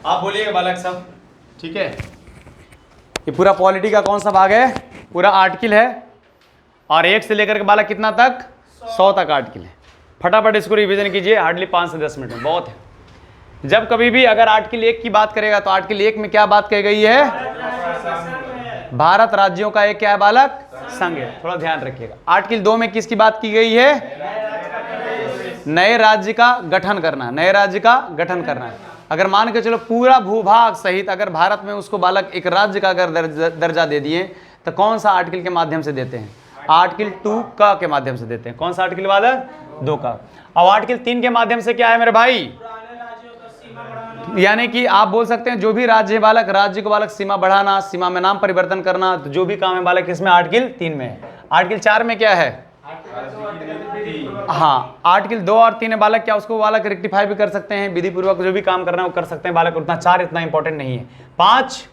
आप बोलिएगा बालक सब, ठीक है। ये पूरा पॉलिटी का कौन सा भाग है? पूरा आर्टिकल है, और 1 से लेकर के बालक कितना तक? 100 तक आर्टिकल है। फटाफट इसको रिवीजन कीजिए, हार्डली 5 से 10 मिनट में, बहुत है। जब कभी भी अगर आर्टिकल 1 की बात करेगा तो आर्टिकल 1 में क्या बात कही गई है? भारत राज्यों का एक क्या है बालक? संघ है। थोड़ा ध्यान रखिएगा। आर्टिकल 2 में किसकी बात की गई है? नए राज्य का गठन करना, नए राज्य का गठन करना है। अगर मान के चलो पूरा भूभाग सहित अगर भारत में उसको बालक एक राज्य का अगर दर्जा दे दिए तो कौन सा आर्टिकल के माध्यम से देते हैं? आर्टिकल 2 का के माध्यम से देते हैं। कौन सा आर्टिकल बालक? 2 का। और आर्टिकल 3 के माध्यम से क्या है मेरे भाई? यानी कि आप बोल सकते हैं जो भी राज्य है बालक, राज्य को बालक सीमा बढ़ाना, सीमा में नाम परिवर्तन करना, तो जो भी काम है बालक इसमें आर्टिकल 3 में है। आर्टिकल 4 में क्या है? हाँ, आर्टिकल 2 और 3 है बालक, क्या उसको बालक रेक्टिफाई भी कर सकते हैं, विधि पूर्वक जो भी काम करना है वो कर सकते हैं बालक। उतना 4 इतना इंपॉर्टेंट नहीं है। 5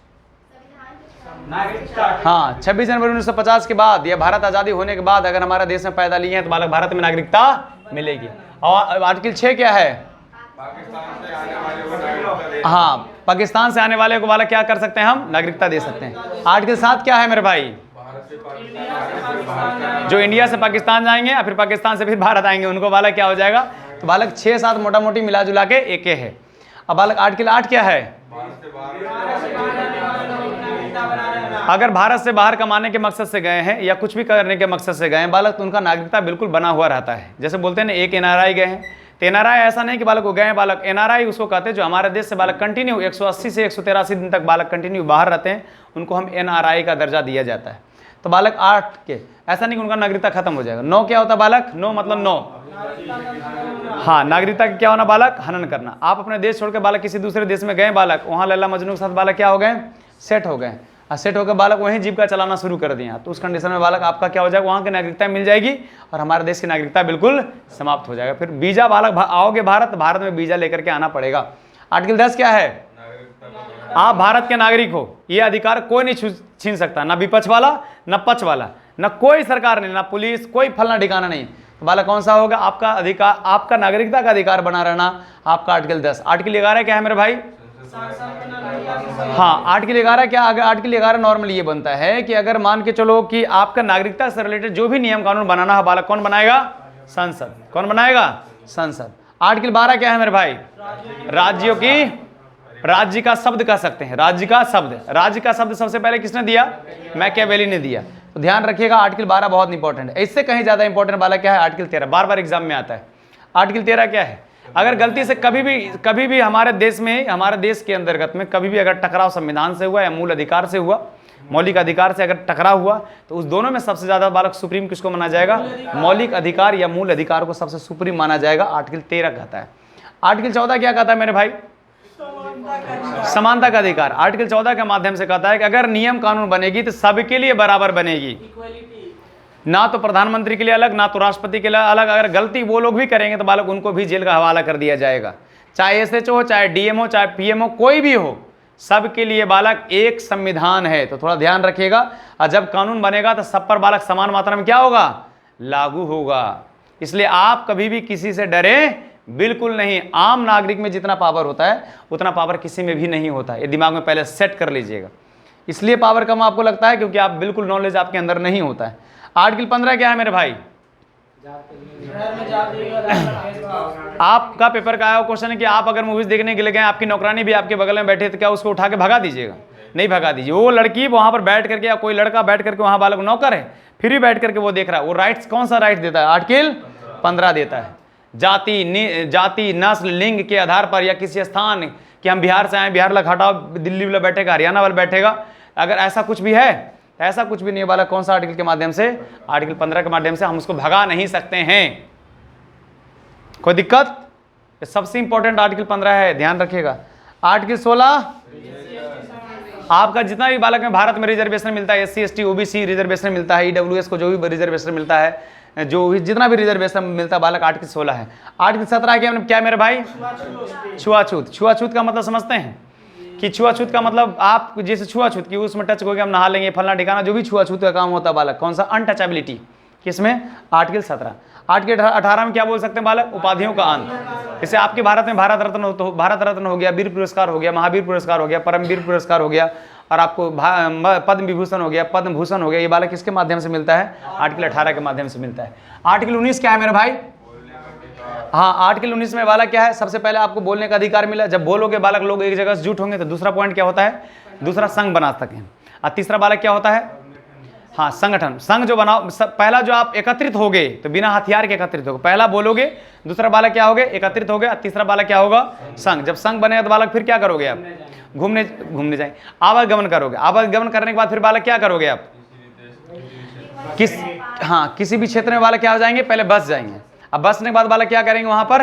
हाँ, 26 जनवरी 1950 के बाद या भारत आजादी होने के बाद अगर हमारा देश में पैदा लिए हैं तो बालक भारत में नागरिकता मिलेगी। और आर्टिकल 6 क्या है? हाँ, पाकिस्तान से आने वाले को बालक क्या कर सकते हैं? हम नागरिकता दे सकते हैं। आर्टिकल 7 क्या है मेरे भाई? जो इंडिया से पाकिस्तान जाएंगे या फिर पाकिस्तान से फिर भारत आएंगे उनको बालक क्या हो जाएगा? तो बालक 6-7 मोटा मोटी मिला जुला के एक है। अब बालक आर्टिकल 8 क्या है? अगर भारत से बाहर कमाने के मकसद से गए हैं या कुछ भी करने के मकसद से गए हैं बालक, तो उनका नागरिकता बिल्कुल बना हुआ रहता है। जैसे बोलते हैं ना, एक एनआरआई गए हैं, तो एनआरआई ऐसा नहीं कि बालक वो गए हैं बालक, एनआरआई उसको कहते हैं जो हमारे देश से बालक कंटिन्यू 180 से 183 दिन तक बालक कंटिन्यू बाहर रहते हैं, उनको हम एनआरआई का दर्जा दिया जाता है। तो बालक 8 के ऐसा नहीं कि उनका नागरिकता खत्म हो जाएगा। 9 क्या होता है बालक? 9 मतलब 9, हाँ, नागरिकता क्या होना बालक? हनन करना। आप अपने देश छोड़ के बालक किसी दूसरे देश में गए बालक, वहाँ लैला मजनू के साथ बालक क्या हो गए? सेट हो गए। सेट होकर बालक वहीं जीविका चलाना शुरू कर दिया, तो उस कंडीशन में बालक आपका क्या हो जाएगा? वहाँ की नागरिकता मिल जाएगी और हमारे देश की नागरिकता बिल्कुल समाप्त हो जाएगा। फिर वीजा बालक आओगे भारत में वीजा लेकर के आना पड़ेगा। आर्टिकल 10 क्या है? आप भारत के नागरिक हो, ये अधिकार कोई नहीं छीन सकता, ना विपक्ष वाला ना पक्ष वाला, ना कोई सरकार नहीं, ना पुलिस, कोई फलना ठिकाना नहीं। तो बालक कौन सा होगा? आपका अधिकार, आपका नागरिकता का अधिकार बना रहना, आपका आर्टिकल 10। आर्टिकल 11 क्या है मेरे भाई? हाँ, आर्टिकल 11 क्या? आर्टिकल 11 नॉर्मली ये बनता है कि अगर मान के चलो कि आपका नागरिकता से रिलेटेड जो भी नियम कानून बनाना है बालक, कौन बनाएगा? संसद। कौन बनाएगा? संसद। आर्टिकल 12 क्या है मेरे भाई? राज्यों की, राज्य का शब्द कह सकते हैं, राज्य का शब्द। राज्य का शब्द सबसे पहले किसने दिया? मैकियावेली ने दिया। तो ध्यान रखिएगा, आर्टिकल 12 बहुत इंपॉर्टेंट है। इससे कहीं ज्यादा इंपॉर्टेंट वाला क्या है? आर्टिकल 13, बार बार एग्जाम में आता है। आर्टिकल 13 क्या है? अगर गलती से कभी भी हमारे देश में, हमारे देश के अंतर्गत में कभी भी अगर टकराव संविधान से हुआ या मूल अधिकार से हुआ, मौलिक अधिकार से अगर टकराव हुआ, तो उस दोनों में सबसे ज्यादा बालक सुप्रीम किसको माना जाएगा? मौलिक अधिकार या मूल अधिकार को सबसे सुप्रीम माना जाएगा। आर्टिकल 13 कहता है। आर्टिकल 14 क्या कहता है मेरे भाई? समानता का अधिकार। आर्टिकल 14 के माध्यम से कहता है कि अगर नियम कानून बनेगी तो सबके लिए बराबर बनेगी, ना तो प्रधानमंत्री के लिए अलग, ना तो राष्ट्रपति के लिए अलग। अगर गलती वो लोग भी करेंगे तो बालक उनको भी जेल का हवाला कर दिया जाएगा। चाहे एसएचओ हो, चाहे डीएम हो, चाहे पीएम हो, कोई भी हो, सबके लिए बालक एक संविधान है। तो थोड़ा ध्यान रखिएगा, और जब कानून बनेगा तो सब पर बालक समान मात्रा में क्या होगा? लागू होगा। इसलिए आप कभी भी किसी से डरे बिल्कुल नहीं। आम नागरिक में जितना पावर होता है उतना पावर किसी में भी नहीं होता है, ये दिमाग में पहले सेट कर लीजिएगा। इसलिए पावर कम आपको लगता है क्योंकि आप बिल्कुल नॉलेज आपके अंदर नहीं होता है। आर्टिकल 15 क्या है मेरे भाई? आपका पेपर का आया क्वेश्चन है कि आप अगर मूवीज देखने के लिए गए, आपकी नौकरानी भी आपके बगल में बैठे, तो क्या उसको उठा के भगा दीजिएगा? नहीं भगा दीजिए। वो लड़की वहां पर बैठ करके या कोई लड़का बैठ करके वहां बालक नौकर है, फिर भी बैठ करके वो देख रहा है, वो राइट्स कौन सा राइट देता है? आर्टिकल 15 देता है। जाति, नस्ल, लिंग के आधार पर या किसी स्थान कि हम बिहार से आए, बिहार वाला हटाओ, दिल्ली वाला बैठेगा, हरियाणा वाला बैठेगा, अगर ऐसा कुछ भी है, ऐसा कुछ भी नहीं वाला। कौन सा आर्टिकल के माध्यम से? आर्टिकल 15 के माध्यम से हम उसको भगा नहीं सकते हैं। कोई दिक्कत? सबसे इंपॉर्टेंट आर्टिकल 15 है, ध्यान रखिएगा। आर्टिकल 16 आपका जितना भी बालक में भारत में रिजर्वेशन मिलता है, SC ST OBC रिजर्वेशन मिलता है, EWS को जो भी रिजर्वेशन मिलता है, जो जितना भी रिजर्वेशन मिलता है बालक, आर्टिकल 16 है। आर्टिकल 17 क्या मेरे भाई? छुआछूत। छुआछूत का मतलब समझते हैं कि छुआछूत का मतलब आप जैसे छुआछूत की उसमें टच हो गया, हम नहा लेंगे, फलना ठिकाना, जो भी छुआछूत का काम होता है बालक, कौन सा? अनटचेबिलिटी। किसमें? आर्टिकल 17। आर्टिकल 18 में क्या बोल सकते हैं बालक? उपाधियों का अंत। जैसे आपके भारत में भारत रत्न हो, तो भारत रत्न हो गया, वीर पुरस्कार हो गया, महावीर पुरस्कार हो गया, परमवीर पुरस्कार हो गया, और आपको पद्म विभूषण हो गया, पद्म भूषण हो गया। ये बालक किसके माध्यम से मिलता है? आर्टिकल 18 के माध्यम से मिलता है। आर्टिकल 19 क्या है मेरे भाई? हाँ, आर्टिकल 19 में बालक क्या है? सबसे पहले आपको बोलने का अधिकार मिला। जब बोलोगे बालक लोग एक जगह से जुट होंगे, तो दूसरा पॉइंट क्या होता है? दूसरा संघ बना सकें। और तीसरा बालक क्या होता है? हाँ, संगठन। संघ जो बनाओ, पहला जो आप एकत्रित होगे तो बिना हथियार के एकत्रित होगे। पहला बोलोगे, दूसरा बालक क्या होगे? एकत्रित हो गया, तीसरा बालक क्या होगा? संघ। जब संघ बनेगा तो बालक फिर क्या करोगे आप? घूमने जाएंगे, आवागमन करोगे। आवागमन करने के बाद फिर बालक क्या करोगे आप? किसी भी क्षेत्र में बालक क्या हो जाएंगे? पहले बस जाएंगे। अब बसने के बाद बालक क्या करेंगे? वहां पर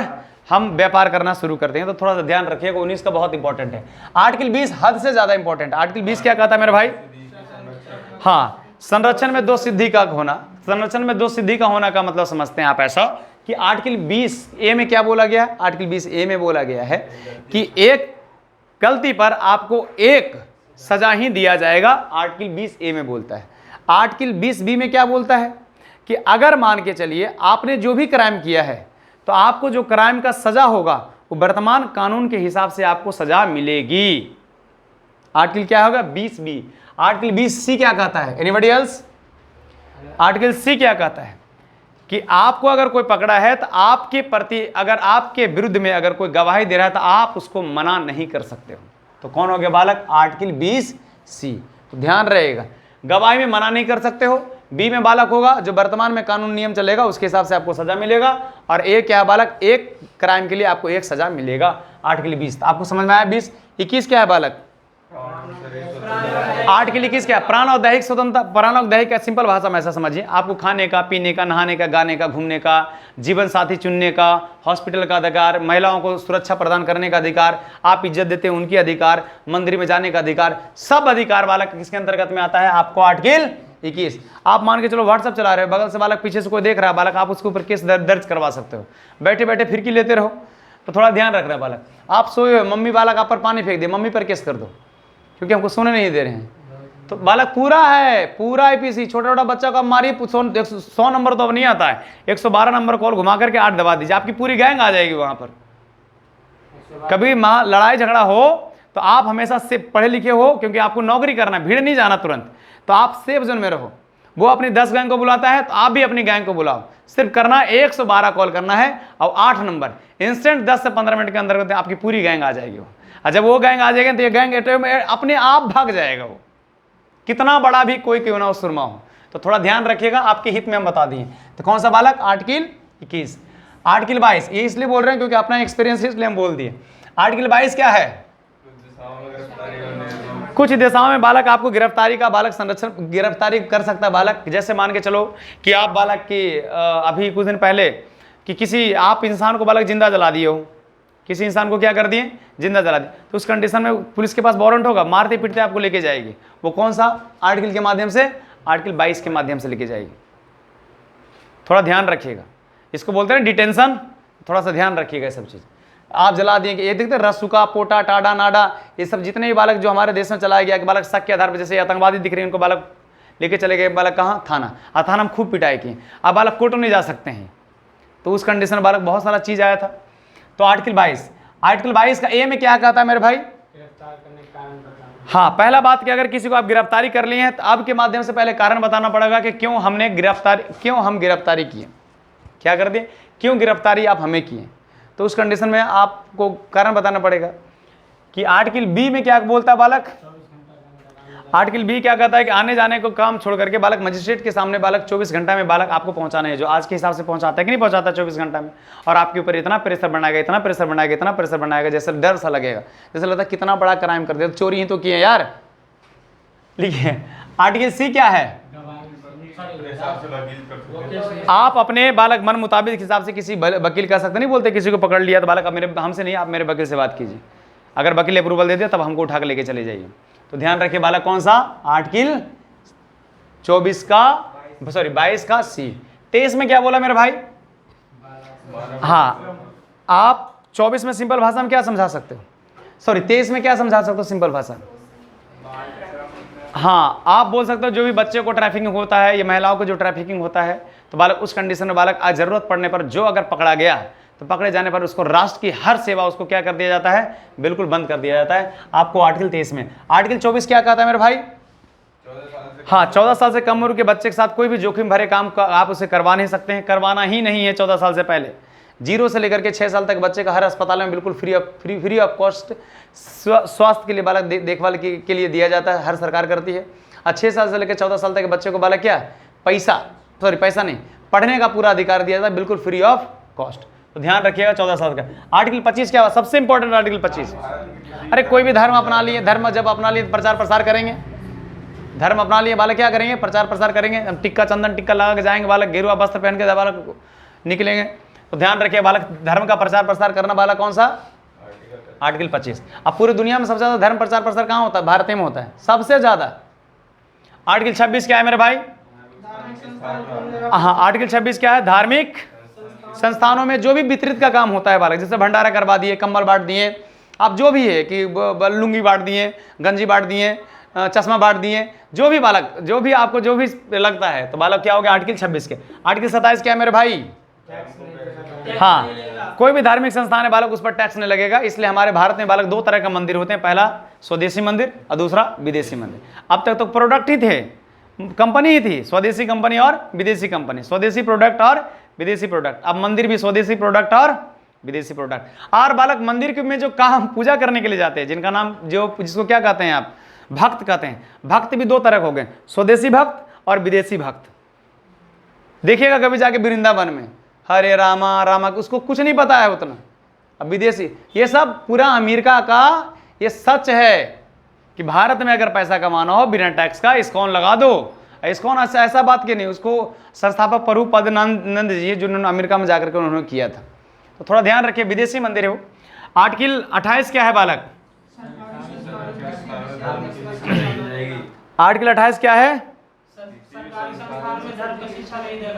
हम व्यापार करना शुरू करते हैं। तो थोड़ा सा ध्यान रखिएगा, 19 का बहुत इंपॉर्टेंट है। आर्टिकल 20 हद से ज्यादा इंपॉर्टेंट। आर्टिकल 20 क्या कहता है मेरे भाई? हाँ, संरक्षण में 2 सिद्धि का होना। संरक्षण में 2 सिद्धि का होना का मतलब समझते हैं आप ऐसा कि आर्टिकल 20A में क्या बोला गया है? आर्टिकल 20A में बोला गया है कि एक गलती पर आपको एक सजा ही दिया जाएगा। आर्टिकल 20A में बोलता है। आर्टिकल 20B में क्या बोलता है कि अगर मान के चलिए आपने जो भी क्राइम किया है, तो आपको जो क्राइम का सजा होगा वो वर्तमान कानून के हिसाब से आपको सजा मिलेगी। आर्टिकल क्या होगा? 20B। आर्टिकल 20C क्या कहता है? Anybody else? आर्टिकल C क्या कहता है कि आपको अगर कोई पकड़ा है तो आपके प्रति, अगर आपके विरुद्ध में अगर कोई गवाही दे रहा है तो आप उसको मना नहीं कर सकते हो। तो कौन हो गया बालक? Article 20C। तो ध्यान रहेगा, गवाही में मना नहीं कर सकते हो। बी में बालक होगा जो वर्तमान में कानून नियम चलेगा उसके हिसाब से आपको सजा मिलेगा। और ए क्या है बालक? एक क्राइम के लिए आपको एक सजा मिलेगा। आर्टिकल 20 आपको समझ में आया? 20। 21 क्या है बालक? आर्टिकल 21 क्या? प्राण और दैहिक स्वतंत्रता। प्राण और दैहिक, सिंपल भाषा में ऐसा समझिए, आपको खाने का, पीने का, नहाने का, गाने का, घूमने का, जीवन साथी चुनने का, हॉस्पिटल का अधिकार, महिलाओं को सुरक्षा प्रदान करने का अधिकार, आप इज्जत देते हैं उनकी अधिकार, मंदिर में जाने का अधिकार, सब अधिकार बालक किसके अंतर्गत में आता है? आपको आर्टिकल 21। आप मान के चलो व्हाट्सएप चला रहे हो, बगल से बालक पीछे से कोई देख रहा है बालक, आप उसके ऊपर केस दर्ज करवा सकते हो। बैठे बैठे फिरकी लेते रहो। तो थोड़ा ध्यान रख रहा है बालक। आप सोए हो, मम्मी बालक आप पर पानी फेंक दे, मम्मी पर केस कर दो क्योंकि हमको सोने नहीं दे रहे हैं। तो बालक पूरा है, पूरा IPC। छोटा छोटा बच्चा का मारिए, 100 नंबर तो अब नहीं आता है, 112 नंबर कॉल घुमा करके 8 दबा दीजिए, आपकी पूरी गैंग आ जाएगी वहां पर। कभी लड़ाई झगड़ा हो तो आप हमेशा से पढ़े लिखे हो, क्योंकि आपको नौकरी करना, भीड़ नहीं जाना तुरंत, तो आप सेफ जोन में रहो। वो अपनी 10 गैंग को बुलाता है तो आप भी अपनी गैंग को बुलाओ। सिर्फ करना 112 कॉल करना है और 8 नंबर इंस्टेंट 10 से 15 मिनट के अंदर आपकी पूरी गैंग आ जाएगी। और जब वो गैंग आ जाएगी तो ये गैंग अपने आप भाग जाएगा। वो कितना बड़ा भी कोई क्यों ना हो, सुरमा हो। तो थोड़ा ध्यान रखिएगा, आपके हित में हम बता दिए। तो कौन सा बालक? आर्टिकल 21। आर्टिकल 22 ये इसलिए बोल रहे हैं क्योंकि अपना एक्सपीरियंस इसलिए हम बोल दिए। आर्टिकल 22 क्या है? कुछ दिशाओं में बालक आपको गिरफ्तारी का बालक संरक्षण, गिरफ्तारी कर सकता है बालक। जैसे मान के चलो कि आप बालक की अभी कुछ दिन पहले कि किसी आप इंसान को बालक जिंदा जला दिए हो, किसी इंसान को क्या कर दिए? जिंदा जला दिए। तो उस कंडीशन में पुलिस के पास वारंट होगा, मारते पीटते आपको लेके जाएगी। वो कौन सा आर्टिकल के माध्यम से? आर्टिकल 22 के माध्यम से लेके जाएगी। थोड़ा ध्यान रखिएगा, इसको बोलते हैं डिटेंशन। थोड़ा सा ध्यान रखिएगा ये सब चीज़। आप जला दिए कि ये देखते हैं रसूका, पोटा, टाडा, नाडा, ये सब जितने भी बालक जो हमारे देश में चलाया गया कि बालक शक के आधार पर, जैसे आतंकवादी दिख रहे हैं उनको बालक लेके चले गए। बालक कहाँ? थाना। और थाना में खूब पिटाई की। अब बालक कोर्ट नहीं जा सकते हैं, तो उस कंडीशन में बालक बहुत सारा चीज़ आया था। तो आर्टिकल 22, आर्टिकल 22 का ए में क्या कहता है मेरे भाई? हाँ, पहला बात कि अगर किसी को आप गिरफ्तारी कर लिए हैं तो अब के माध्यम से पहले कारण बताना पड़ेगा कि क्यों हम गिरफ्तारी किए, क्या कर दिए, क्यों गिरफ्तारी आप हमें किए। तो उस कंडीशन में आपको कारण बताना पड़ेगा कि आर्टिकल बी में क्या बोलता है बालक? आर्टिकल बी क्या कहता है कि आने जाने को काम छोड़ करके बालक मजिस्ट्रेट के सामने बालक 24 घंटा में बालक आपको पहुंचाना है, जो आज के हिसाब से पहुंचाता है कि नहीं पहुंचाता 24 घंटा में। और आपके ऊपर इतना प्रेशर बनाएगा, इतना प्रेशर बनाएगा, इतना प्रेशर बनाएगा, जैसे डर सा लगेगा, जैसे लगता है कितना बड़ा क्राइम कर दिया, चोरी ही तो किए यार। लिखिए आर्टिकल सी क्या है? आप अपने बालक मन मुताबिक हिसाब से किसी वकील कह सकते नहीं, बोलते किसी को पकड़ लिया तो बालक अब मेरे हमसे नहीं, आप मेरे वकील से बात कीजिए। अगर वकील अप्रूवल दे दिया तब हमको उठा के लेके चले जाइए। तो ध्यान रखिए बालक कौन सा? आर्टिकल 22 का सी। 23 में क्या बोला मेरे भाई? हाँ, आप 24 में सिंपल भाषा में क्या समझा सकते हो? 23 में क्या समझा सकते हो सिंपल भाषा? हाँ, आप बोल सकते हो जो भी बच्चे को ट्रैफिकिंग होता है या महिलाओं को जो ट्रैफिकिंग होता है तो बालक उस कंडीशन में बालक आज जरूरत पड़ने पर जो अगर पकड़ा गया तो पकड़े जाने पर उसको राष्ट्र की हर सेवा उसको क्या कर दिया जाता है, बिल्कुल बंद कर दिया जाता है। आपको आर्टिकल 23 में, आर्टिकल 24 क्या कहता है मेरे भाई? हाँ, 14 साल से कम उम्र के बच्चे के साथ कोई भी जोखिम भरे काम आप उसे करवा नहीं सकते हैं, करवाना ही नहीं है 14 साल से पहले। 0 से लेकर के 6 साल तक बच्चे का हर अस्पताल में बिल्कुल फ्री ऑफ कॉस्ट स्वास्थ्य के लिए बालक देखभाल के लिए दिया जाता है, हर सरकार करती है। और 6 साल से लेकर 14 साल तक के बच्चे को बालक क्या पैसा नहीं, पढ़ने का पूरा अधिकार दिया जाता है, बिल्कुल फ्री ऑफ कॉस्ट। तो ध्यान रखिएगा 14 साल का। आर्टिकल 25 क्या हुआ? सबसे इंपॉर्टेंट आर्टिकल 25। अरे कोई भी धर्म अपना लिए, धर्म जब अपना लिए प्रचार प्रसार करेंगे, धर्म अपना लिए बालक क्या करेंगे? प्रचार प्रसार करेंगे। हम टिक्का चंदन टिक्का लगा के जाएंगे, बालक गेरुआ वस्त्र पहन के बालक निकलेंगे। तो ध्यान रखिए बालक, धर्म का प्रचार प्रसार करना बालक कौन सा? आर्टिकल 25। अब पूरी दुनिया में सबसे ज्यादा धर्म प्रचार प्रसार कहाँ होता है? भारत में होता है सबसे ज्यादा। आर्टिकल 26 क्या है मेरे भाई? हाँ, आर्टिकल 26 क्या है? धार्मिक संस्थानों में जो भी वितरित का काम होता है बालक, जैसे भंडारा करवा दिए, कंबल बांट दिए, आप जो भी है कि लुंगी बांट दिए, गंजी बांट दिए, चश्मा बांट दिए, जो भी बालक, जो भी आपको जो भी लगता है, तो बालक क्या हो गया? आर्टिकल 26 के। आर्टिकल 27 क्या है मेरे भाई? हाँ, कोई भी धार्मिक संस्थान है बालक, उस पर टैक्स नहीं लगेगा। इसलिए हमारे भारत में बालक 2 तरह का मंदिर होते हैं, पहला स्वदेशी मंदिर और दूसरा विदेशी मंदिर। अब तक तो प्रोडक्ट ही थे, कंपनी ही थी, स्वदेशी कंपनी और विदेशी कंपनी, स्वदेशी प्रोडक्ट और विदेशी प्रोडक्ट। अब मंदिर भी स्वदेशी प्रोडक्ट और विदेशी प्रोडक्ट। और बालक मंदिर में जो काम पूजा करने के लिए जाते हैं, जिनका नाम जिसको क्या कहते हैं आप? भक्त कहते हैं। भक्त भी 2 तरह हो गए, स्वदेशी भक्त और विदेशी भक्त। देखिएगा कभी जाके वृंदावन में, हरे रामा रामा, उसको कुछ नहीं पता है उतना। अब विदेशी, ये सब पूरा अमेरिका का ये सच है कि भारत में अगर पैसा कमाना हो बिना टैक्स का, इस्कॉन लगा दो। इस्कॉन ऐसा बात की नहीं, उसको संस्थापक प्रभुपाद नंद जी जिन्होंने अमेरिका में जाकर के उन्होंने किया था। तो थोड़ा ध्यान रखिए, विदेशी मंदिर है वो। आर्टिकल 28 क्या है बालक? आर्टिकल 28 क्या है?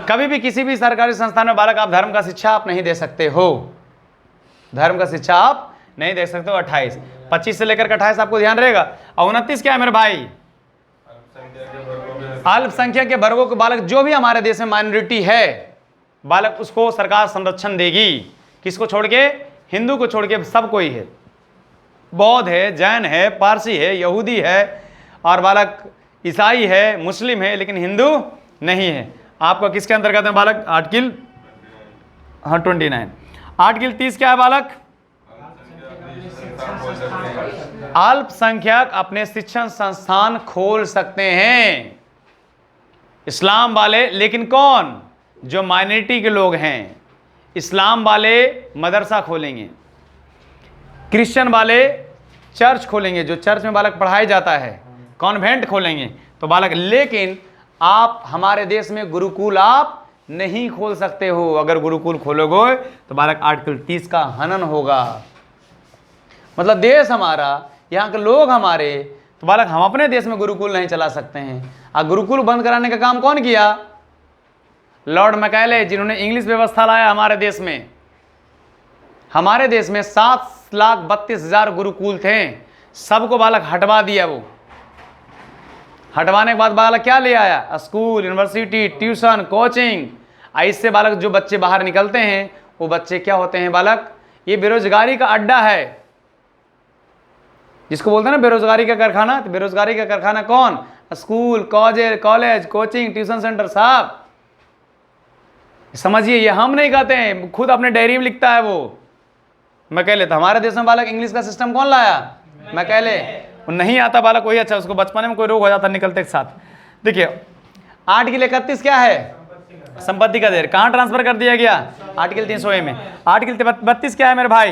कभी भी किसी भी सरकारी संस्थान में बालक आप धर्म का शिक्षा आप नहीं दे सकते हो, धर्म का शिक्षा आप नहीं दे सकते हो। 28, 25 से लेकर 28 आपको ध्यान रहेगा। और 29 क्या है मेरे भाई? अल्पसंख्यक के वर्गों को बालक, जो भी हमारे देश में माइनॉरिटी है बालक, उसको सरकार संरक्षण देगी। किसको छोड़ के? हिंदू को छोड़ के सबको ही है। बौद्ध है, जैन है, पारसी है, यहूदी है, और बालक ईसाई है, मुस्लिम है, लेकिन हिंदू नहीं है। आपको किसके अंतर्गत है बालक? आर्टिकल 29। आर्टिकल 30 क्या है बालक? अल्पसंख्यक अपने शिक्षण संस्थान खोल सकते हैं, इस्लाम वाले। लेकिन कौन? जो माइनॉरिटी के लोग हैं, इस्लाम वाले मदरसा खोलेंगे, क्रिश्चियन वाले चर्च खोलेंगे, जो चर्च में बालक पढ़ाया जाता है, कॉन्वेंट खोलेंगे तो बालक। लेकिन आप हमारे देश में गुरुकुल आप नहीं खोल सकते हो। अगर गुरुकुल खोलोगे तो बालक आर्टिकल 30 का हनन होगा। मतलब देश हमारा, यहाँ के लोग हमारे, तो बालक हम अपने देश में गुरुकुल नहीं चला सकते हैं। और गुरुकुल बंद कराने का काम कौन किया? लॉर्ड मैकाले, जिन्होंने इंग्लिश व्यवस्था लाया हमारे देश में। हमारे देश में 7,32,000 गुरुकुल थे, सबको बालक हटवा दिया। वो हटवाने के बाद बालक क्या ले आया? School, university, tuition, coaching. इससे बालक जो बच्चे बाहर निकलते हैं वो बच्चे क्या होते हैं बालक? ये बेरोजगारी का अड्डा है, जिसको बोलते हैं ना बेरोजगारी का कारखाना। तो बेरोजगारी का कारखाना कौन? School, college, coaching, tuition centre, साहब समझिए। ये हम नहीं कहते हैं, खुद अपने डायरी में लिखता है वो मैकाले। तो हमारे देश में बालक इंग्लिश का सिस्टम कौन लाया? मैकाले। वो नहीं आता बालक वही अच्छा, उसको बचपन में कोई रोग हो जाता निकलते के साथ। देखिए आर्टिकल 31 क्या है? संपत्ति का देर कहाँ ट्रांसफर कर दिया गया? आर्टिकल 300A में। आर्टिकल 32 क्या है मेरे भाई?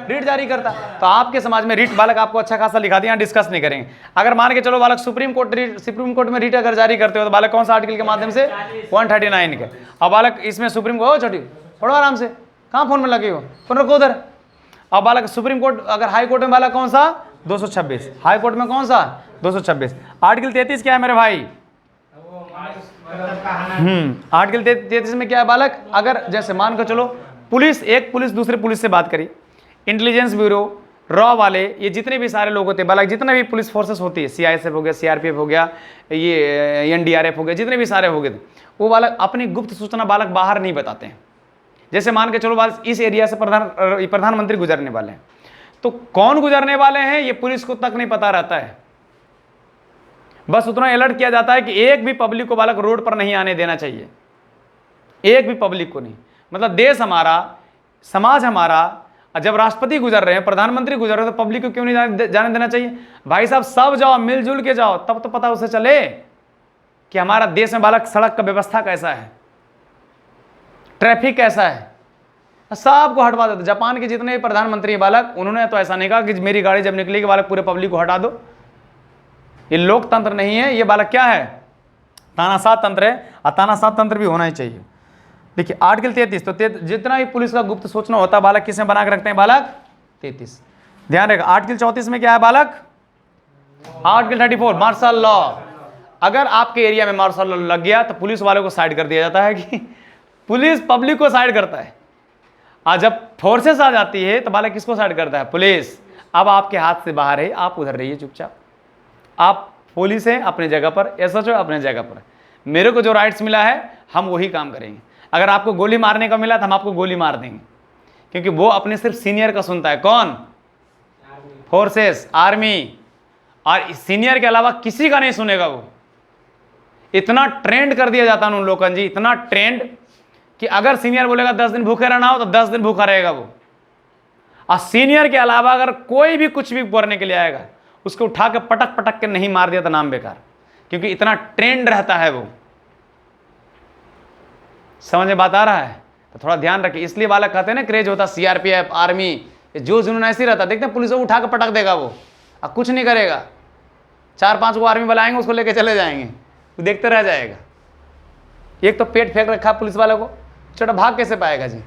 रीट जारी करता। तो आपके समाज में रीट बालक आपको अच्छा खासा लिखा दिया, डिस्कस नहीं करेंगे। अगर मान के चलो बालक सुप्रीम कोर्ट में रीट अगर जारी करते हो तो बालक कौन सा आर्टिकल के माध्यम से? 139 के। अब बालक इसमें सुप्रीम कोर्ट, छोटी पढ़ो आराम से, कहाँ फोन में लगे हो, फोन रखो उधर। अब बालक सुप्रीम कोर्ट, अगर हाई कोर्ट में बालक कौन सा? 226। हाई कोर्ट में कौन सा? 226। आर्टिकल 33 क्या है मेरे भाई? आर्टिकल 33 में क्या है बालक? अगर जैसे मान कर चलो पुलिस, एक पुलिस दूसरे पुलिस से बात करी, इंटेलिजेंस ब्यूरो, रॉ वाले, ये जितने भी सारे लोग होते हैं बालक, जितने भी पुलिस फोर्सेस होती है, सीआईएसएफ हो गया, सीआरपीएफ हो गया, ये एनडीआरएफ हो गया, जितने भी सारे हो गए, वो बालक अपनी गुप्त सूचना बालक बाहर नहीं बताते हैं। जैसे मान के चलो बालक इस एरिया से प्रधानमंत्री गुजरने वाले हैं, तो कौन गुजरने वाले हैं ये पुलिस को तक नहीं पता रहता है। बस उतना अलर्ट किया जाता है कि एक भी पब्लिक को बालक रोड पर नहीं आने देना चाहिए, एक भी पब्लिक को नहीं। मतलब देश हमारा, समाज हमारा, जब राष्ट्रपति गुजर रहे हैं, प्रधानमंत्री गुजर रहे हैं, तो पब्लिक को क्यों नहीं जाने देना चाहिए? भाई साहब सब जाओ, मिलजुल के जाओ, तब तो पता उसे चले कि हमारा देश में बालक सड़क का व्यवस्था कैसा है, ट्रैफिक कैसा है, सबको हटवा देते। जापान के जितने भी प्रधानमंत्री बालक, उन्होंने तो ऐसा नहीं कहा कि मेरी गाड़ी जब निकलेगी बालक पूरे पब्लिक को हटा दो। ये लोकतंत्र नहीं है, ये बालक क्या है? तानाशाह तंत्र है, और तानाशाह तंत्र भी होना ही चाहिए। देखिए आर्टिकल 33, तो जितना भी पुलिस का गुप्त सूचना होता है बालक किसमें बना के रखते हैं? बालक 33। ध्यान रखेगा। आर्टिकल 34 में क्या है बालक? Article 34 martial law. अगर आपके एरिया में मार्शल लॉ लग गया तो पुलिस वालों को साइड कर दिया जाता है कि पुलिस पब्लिक को साइड करता है। आज जब फोर्सेस आ जाती है तो बालक किसको साइड करता है? पुलिस। अब आपके हाथ से बाहर है, आप उधर रहिए चुपचाप। आप पुलिस हैं अपनी जगह पर, एसएचओ अपने जगह पर, मेरे को जो राइट्स मिला है हम वही काम करेंगे। अगर आपको गोली मारने का मिला तो हम आपको गोली मार देंगे, क्योंकि वो अपने सिर्फ सीनियर का सुनता है। कौन? फोर्सेस, आर्मी, और सीनियर के अलावा किसी का नहीं सुनेगा। वो इतना ट्रेंड कर दिया जाता है उन लोगों जी, इतना ट्रेंड कि अगर सीनियर बोलेगा 10 दिन भूखे रहना हो तो 10 दिन भूखा रहेगा वो। और सीनियर के अलावा अगर कोई भी कुछ भी करने के लिए आएगा, उसको उठा के पटक पटक के नहीं मार दिया तो नाम बेकार, क्योंकि इतना ट्रेंड रहता है वो। समझ में बात आ रहा है? तो थोड़ा ध्यान रखिए। इसलिए बालक कहते हैं ना क्रेज होता, सीआरपीएफ, आर्मी, जो जुनून ऐसे ही रहता। देखते हैं पुलिस को उठा के पटक देगा वो, अब कुछ नहीं करेगा। 4-5 को आर्मी बुलाएंगे, उसको लेके चले जाएंगे, वो देखते रह जाएगा। एक तो पेट फेंक रखा पुलिस वाले को, छोटा भाग कैसे पाएगा जी?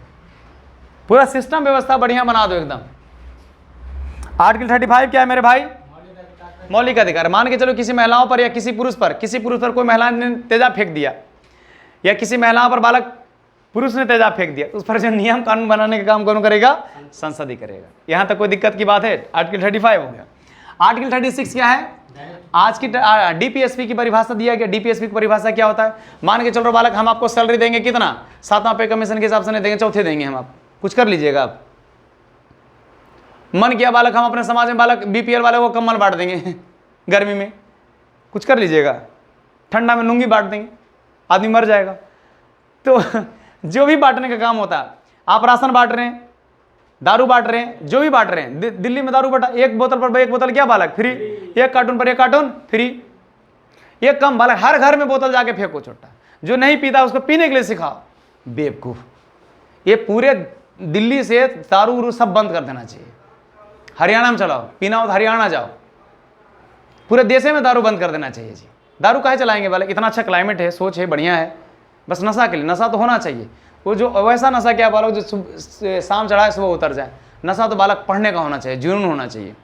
पूरा सिस्टम व्यवस्था बढ़िया बना दो एकदम। आर्टिकल 35 क्या है मेरे भाई? मौलिक अधिकार। मान के चलो किसी महिलाओं पर या किसी पुरुष पर कोई महिला ने तेजाब फेंक दिया, या किसी महिलाओं पर बालक पुरुष ने तेजाब फेंक दिया, तो उस पर जो नियम कानून बनाने का काम कौन करेगा? संसद ही करेगा। यहां तक कोई दिक्कत की बात है? आर्टिकल 35 हो गया। आर्टिकल 36 क्या है? आज की डीपीएसपी की परिभाषा दिया गया। डीपीएसपी की परिभाषा क्या होता है? मान के चल रहे बालक हम आपको सैलरी देंगे कितना? 7वां पे कमीशन के हिसाब से नहीं देंगे, चौथे देंगे हम। आप कुछ कर लीजिएगा। आप मन किया बालक हम अपने समाज में बालक बीपीएल वाले को कम्बल बांट देंगे गर्मी में, कुछ कर लीजिएगा। ठंडा में लुंगी बांट देंगे, आदमी मर जाएगा। तो जो भी बांटने का काम होता है, आप राशन बांट रहे हैं, दारू बांट रहे हैं, जो भी बांट रहे हैं। दिल्ली में दारू बांटा, एक बोतल पर एक बोतल क्या बालक? फ्री। एक कार्टून पर एक कार्टून फ्री। एक कम बालक, हर घर में बोतल जाके फेंको छोटा। जो नहीं पीता उसको पीने के लिए सिखाओ। बेवकूफ। ये पूरे दिल्ली से दारू उरू सब बंद कर देना चाहिए। हरियाणा में चलाओ, पीना हो तो हरियाणा जाओ। पूरे देश में दारू बंद कर देना चाहिए जी। दारू काहे चलाएंगे बालक? इतना अच्छा क्लाइमेट है, सोच है, बढ़िया है, बस नशा के लिए। नशा तो होना चाहिए। वो जो वैसा नशा क्या बालक जो शाम चढ़ाए सुबह उतर जाए। नशा तो बालक पढ़ने का होना चाहिए, जुनून होना चाहिए।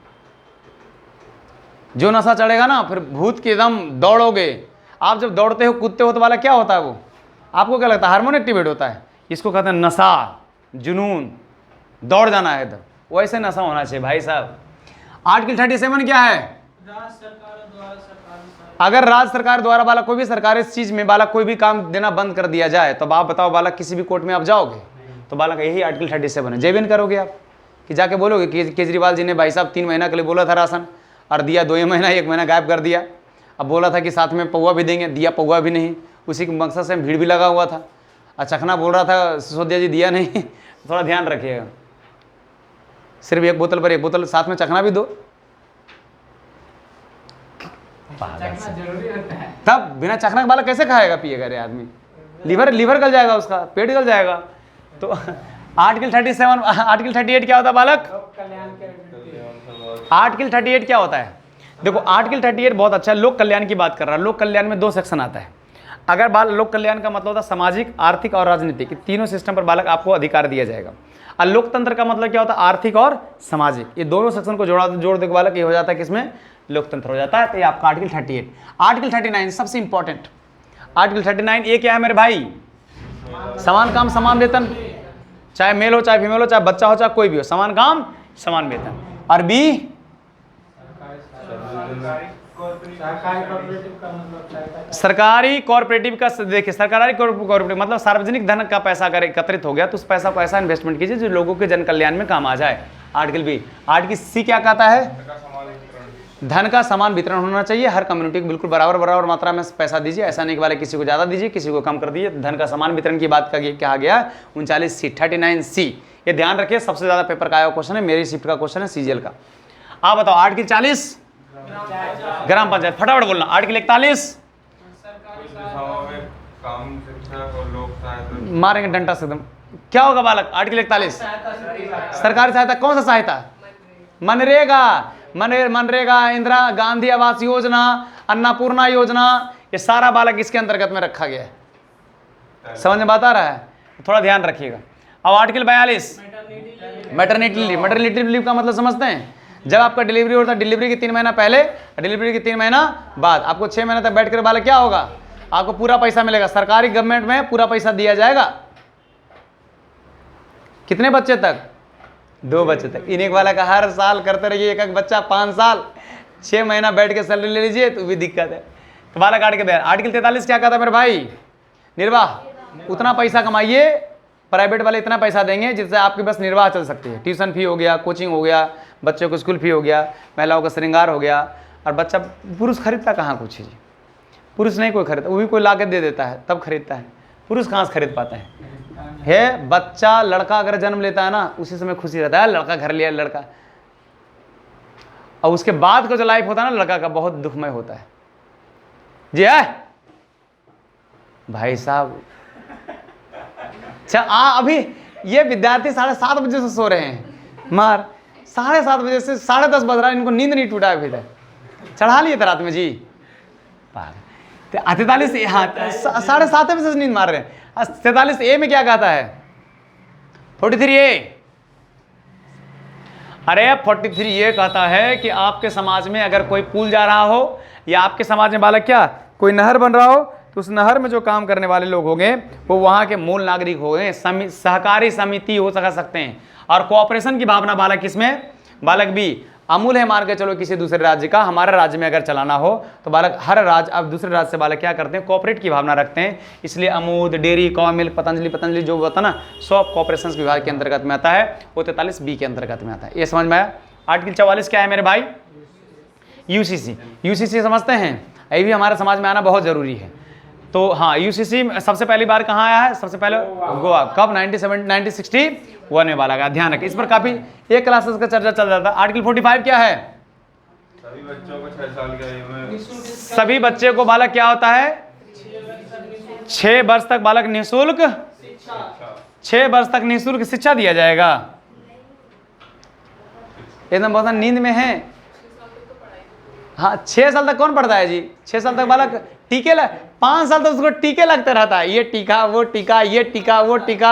जो नशा चढ़ेगा ना, फिर भूत के दम दौड़ोगे। आप जब दौड़ते हो, कूदते हो, तो बालक क्या होता है? वो आपको क्या लगता है? हार्मोन एक्टिवेट होता है। इसको कहते हैं नशा, जुनून, दौड़ जाना है एकदम। वैसे नशा होना चाहिए भाई साहब। आर्टिकल 37 क्या है? अगर राज्य सरकार द्वारा बालक कोई भी सरकार इस चीज में बालक कोई भी काम देना बंद कर दिया जाए, तो आप बताओ बालक किसी भी कोर्ट में आप जाओगे तो बालक यही आर्टिकल 37 है। जेबीएन करोगे आप कि जाके बोलोगे कि केजरीवाल जी ने भाई साहब 3 महीना के लिए बोला था राशन, और दिया 2 महीना, 1 महीना गायब कर दिया। अब बोला था कि साथ में पौवा भी देंगे, दिया पौवा भी नहीं। उसी के मकसद से भीड़ भी लगा हुआ था। और चखना बोल रहा था सिसोदिया जी, दिया नहीं। थोड़ा ध्यान रखिएगा। सिर्फ एक बोतल पर एक बोतल, साथ में चखना भी दो। तब बिना चखना के बालक कैसे खाएगा पिएगा? रे आदमी लीवर गल जाएगा, उसका पेट गल जाएगा। तो आर्टिकल 37, आर्टिकल 38 क्या होता है बालक? आर्टिकल 38 क्या होता है? देखो आर्टिकल 38 बहुत अच्छा है, लोक कल्याण की बात कर रहा है। लोक कल्याण में 2 सेक्शन आता है। अगर बाल लोक कल्याण का मतलब होता है सामाजिक, आर्थिक और राजनीतिक, तीनों सिस्टम पर बालक आपको अधिकार दिया जाएगा। और लोकतंत्र का मतलब क्या होता है? आर्थिक और सामाजिक। ये दोनों सेक्शन को जोड़ दे बालक ये हो जाता है किसमें? लोकतंत्र हो जाता है। तो ये आपका आर्टिकल 38। आर्टिकल 39 सबसे इंपॉर्टेंट। आर्टिकल 39 ये क्या है मेरे भाई? समान काम समान वेतन। चाहे मेल हो, चाहे फीमेल हो, चाहे बच्चा हो, चाहे कोई भी हो, समान काम समान वेतन। और बी सरकारी कॉर्पोरेटिव का। देखिए सरकारी कॉर्पोरेटिव मतलब सार्वजनिक धन का पैसा अगर एकत्रित हो गया तो उस पैसा को ऐसा इन्वेस्टमेंट कीजिए जो लोगों के जन कल्याण में काम आ जाए। Article B. आर्टिकल सी क्या कहता है? धन का समान वितरण होना चाहिए, हर कम्युनिटी को बिल्कुल बराबर मात्रा में पैसा दीजिए, ऐसा नहीं कि वाले किसी को ज़्यादा दीजिए किसी को कम कर दीजिए। धन का समान वितरण की बात कहा गया 39C 39C। ये ध्यान रखिए, सबसे ज़्यादा पेपर का आया क्वेश्चन है, मेरी शिफ्ट का क्वेश्चन है CGL का। आप बताओ आर्टिकल 40 ग्राम पंचायत, फटाफट बोलना। आर्टिकल 41 मारेंगे डंडा से एकदम। क्या होगा बालक? आर्टिकल 41 सरकारी सहायता। कौन सा सहायता? मनरेगा, इंदिरा गांधी आवास योजना, अन्नपूर्णा योजना, ये सारा बालक इसके अंतर्गत में रखा गया है। समझ में बात आ रहा है? थोड़ा ध्यान रखिएगा। अब article 42 maternity leave. Maternity leave का मतलब समझते हैं? जब आपका डिलीवरी होता है, डिलीवरी के 3 महीना पहले, डिलीवरी के 3 महीना बाद, आपको 6 महीने तक बैठ कर बालक क्या होगा? आपको पूरा पैसा मिलेगा। सरकारी गवर्नमेंट में पूरा पैसा दिया जाएगा। कितने बच्चे तक? 2 बच्चे तक। इन्हीं वाला का हर साल करते रहिए, एक बच्चा 5 साल 6 महीना बैठ के सैलरी ले लीजिए तो भी दिक्कत है। तो बालक आर्टिकल 43 क्या कहता है मेरे भाई? निर्वाह। उतना पैसा कमाइए, प्राइवेट वाले इतना पैसा देंगे जिससे आपकी बस निर्वाह चल सकती है। ट्यूशन फी हो गया, कोचिंग हो गया, बच्चों को स्कूल फी हो गया, महिलाओं का श्रृंगार हो गया। और बच्चा, पुरुष खरीदता कहाँ कुछ जी? पुरुष नहीं कोई खरीदता, वो भी कोई ला के दे देता है तब खरीदता है। पुरुष कहाँ से खरीद पाता है? बच्चा लड़का अगर जन्म लेता है ना, उसी समय खुशी रहता है, लड़का घर लिया लड़का। और उसके बाद का जो लाइफ होता है ना लड़का का, बहुत दुखमय होता है जी। है भाई साहब। अच्छा अभी ये विद्यार्थी 7:30 बजे से सो रहे हैं। मार 7:30 बजे से 10:30 बज रहा है, इनको नींद नहीं टूटा अभी तक। चढ़ा लिए थे रात में जी। 43 हाँ 7:30 बजे से नींद मार रहे हैं। 43A में क्या कहता है? 43A। अरे 43A कहता है कि आपके समाज में अगर कोई पुल जा रहा हो या आपके समाज में बालक क्या कोई नहर बन रहा हो तो उस नहर में जो काम करने वाले लोग होंगे वो वहाँ के मूल नागरिक होंगे। सहकारी समिति हो सकते हैं। और कोऑपरेशन की भावना बालक किसमें? बालक भी अमूल है। मान के चलो किसी दूसरे राज्य का हमारे राज्य में अगर चलाना हो तो बालक हर राज्य, अब दूसरे राज्य से बालक क्या करते हैं? कोऑपरेट की भावना रखते हैं। इसलिए अमूद, डेयरी, कॉ मिल्क, पतंजलि जो होता है ना, सब कोऑपरेशन विभाग के अंतर्गत में आता है। वो 43B के अंतर्गत में आता है। ये समझ में आया? आर्टिकल 44 क्या है मेरे भाई? यूसीसी समझते हैं? ये भी हमारे समाज में आना बहुत जरूरी है। तो हाँ, यूसीसी सबसे पहली बार कहाँ आया है? सबसे पहले गोवा। कब? 1961 में बालक। ध्यान रखें, इस पर काफी एक क्लासेस का चर्चा चल जाता है। आर्टिकल 45 क्या है? सभी बच्चों को 6 साल की आयु में, सभी बच्चे को बालक क्या होता है? 6 वर्ष तक बालक निःशुल्क 6 वर्ष तक निःशुल्क शिक्षा दिया जाएगा। एकदम बहुत नींद में है। हाँ 6 साल तक कौन पढ़ता है जी? 6 साल तक बालक टीके 5 साल तक उसको टीके लगते रहता है। ये टीका, वो टीका, ये टीका, वो टीका।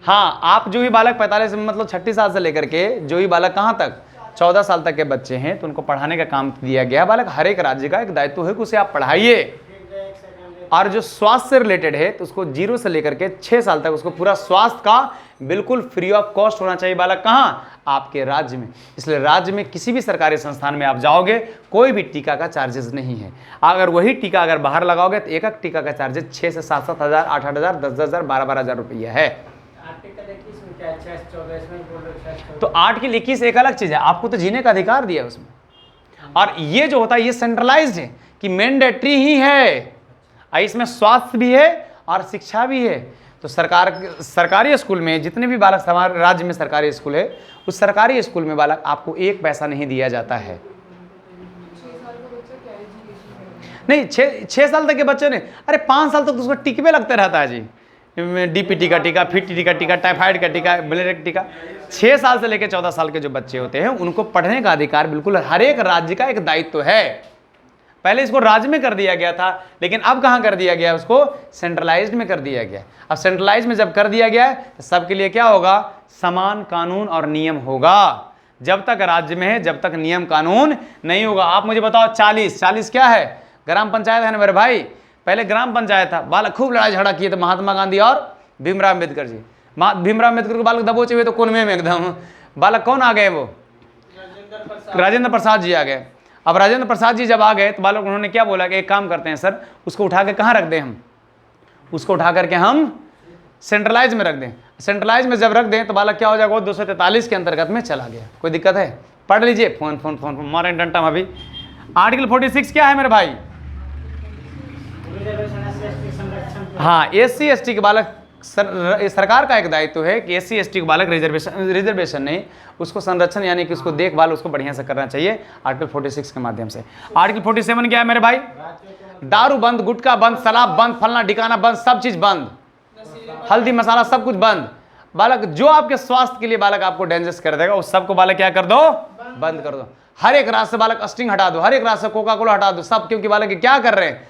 हाँ, आप जो भी बालक 45 मतलब 36 साल से लेकर के जो भी बालक कहाँ तक 14 साल तक के बच्चे हैं तो उनको पढ़ाने का काम दिया गया। बालक हर एक राज्य का एक दायित्व है कि उसे आप पढ़ाइए। और जो स्वास्थ्य से रिलेटेड है तो उसको 0 से लेकर के 6 साल तक उसको पूरा स्वास्थ्य का बिल्कुल फ्री ऑफ कॉस्ट होना चाहिए। बालक कहाँ? आपके राज्य में। इसलिए राज्य में किसी भी सरकारी संस्थान में आप जाओगे कोई भी टीका का चार्जेस नहीं है। अगर वही टीका अगर बाहर लगाओगे तो एक टीका का चार्जेस 6 से 7-7 हज़ार, 8-8 हज़ार, 10-10 हज़ार, 12-12 हज़ार रुपया है। तो 8 की 21 एक अलग चीज है। आपको तो जीने का अधिकार दिया है उसमें। और ये जो होता है ये सेंट्रलाइज्ड है कि मैंडेटरी ही है। इसमें स्वास्थ्य भी है और शिक्षा भी है। तो सरकारी स्कूल में जितने भी बालक हमारे राज्य में सरकारी स्कूल है उस सरकारी स्कूल में बालक आपको 1 पैसा नहीं दिया जाता है। नहीं 6 साल तक के बच्चे ने, अरे 5 साल तक तो उसको टिकवे लगते रहता है जी। DPT का टीका, FIT का टीका, टाइफाइड का टीका, मलेरिया का टीका। 6 साल से लेकर 14 साल के जो बच्चे होते हैं उनको पढ़ने का अधिकार बिल्कुल हर एक राज्य का एक दायित्व है। पहले इसको राज्य में कर दिया गया था लेकिन अब कहाँ कर दिया गया? उसको सेंट्रलाइज्ड में कर दिया गया। अब सेंट्रलाइज में जब कर दिया गया है तो सबके लिए क्या होगा? समान कानून और नियम होगा। जब तक राज्य में है जब तक नियम कानून नहीं होगा। आप मुझे बताओ 40 क्या है? ग्राम पंचायत है ना मेरे भाई। पहले ग्राम पंचायत था, बालक खूब लड़ाई झगड़ा किए थे महात्मा गांधी और भीमराव अम्बेडकर जी। भीमराव अम्बेडकर को बालक दबोचे हुए तो कोने में एकदम बालक कौन आ गए? वो राजेंद्र प्रसाद जी आ गए। अब राजेंद्र प्रसाद जी जब आ गए तो बालक उन्होंने क्या बोला कि एक काम करते हैं सर, उसको उठा के कहाँ रख दें हम, उसको उठा करके हम सेंट्रलाइज में रख दें। सेंट्रलाइज में जब रख दें तो बालक क्या हो जाएगा, वो 243 के अंतर्गत में चला गया। कोई दिक्कत है? पढ़ लीजिए, फोन फोन फोन मारे डंटा में। अभी आर्टिकल 46 क्या है मेरे भाई? हाँ, SC ST के बालक सरकार का एक दायित्व है कि SC ST के बालक रिजर्वेशन नहीं, उसको संरक्षण यानी कि उसको देखभाल उसको बढ़िया से करना चाहिए आर्टिकल 46 के माध्यम से। आर्टिकल 47 क्या है मेरे भाई? दारू बंद, गुटखा बंद, शराब बंद, फलना ठिकाना बंद, सब चीज बंद, हल्दी मसाला सब कुछ बंद। बालक जो आपके स्वास्थ्य के लिए बालक आपको डेंजरस कर देगा उस सबको बालक क्या कर दो, बंद कर दो। हर एक रात से बालक स्टिंग हटा दो, हर एक रात से कोका कोला हटा दो, सब। क्योंकि बालक क्या कर रहे हैं,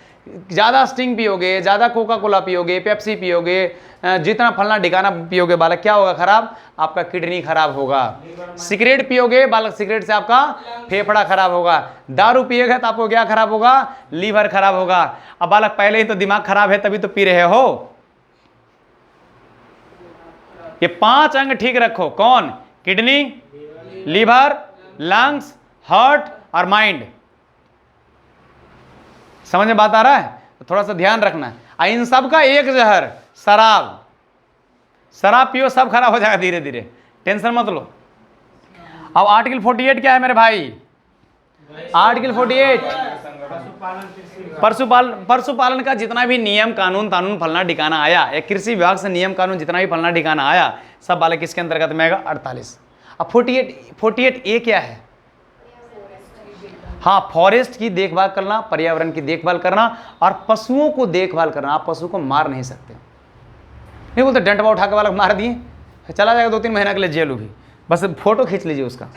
ज्यादा स्टिंग पियोगे, ज्यादा कोका कोला पियोगे, पेप्सी पियोगे, जितना फलना ठिकाना पियोगे बालक क्या होगा खराब, आपका किडनी खराब होगा। सिगरेट पियोगे बालक, सिगरेट से आपका फेफड़ा खराब होगा। दारू पिएगा तो आपको क्या खराब होगा, लीवर खराब होगा। अब बालक पहले ही तो दिमाग खराब है तभी तो पी रहे हो। ये 5 अंग ठीक रखो, कौन? किडनी, लीवर, लंग्स, हार्ट और माइंड। समझ में बात आ रहा है? तो थोड़ा सा ध्यान रखना है। इन सब का एक जहर शराब, शराब पियो सब खराब हो जाएगा धीरे धीरे, टेंशन मत लो। अब आर्टिकल 48 क्या है मेरे भाई? आर्टिकल 48 पशुपालन का जितना भी नियम कानून फलना ठिकाना आया, या कृषि विभाग से नियम कानून जितना भी फलना ठिकाना आया, सब बालक किसके अंतर्गत में आएगा? 48। अब 48 ए क्या है? हाँ, फॉरेस्ट की देखभाल करना, पर्यावरण की देखभाल करना और पशुओं को देखभाल करना। आप पशु को मार नहीं सकते, नहीं बोलते डंडवा उठा के बालक मार दिए, चला जाएगा 2-3 महीना के लिए जेल भी, बस फोटो खींच लीजिए उसका।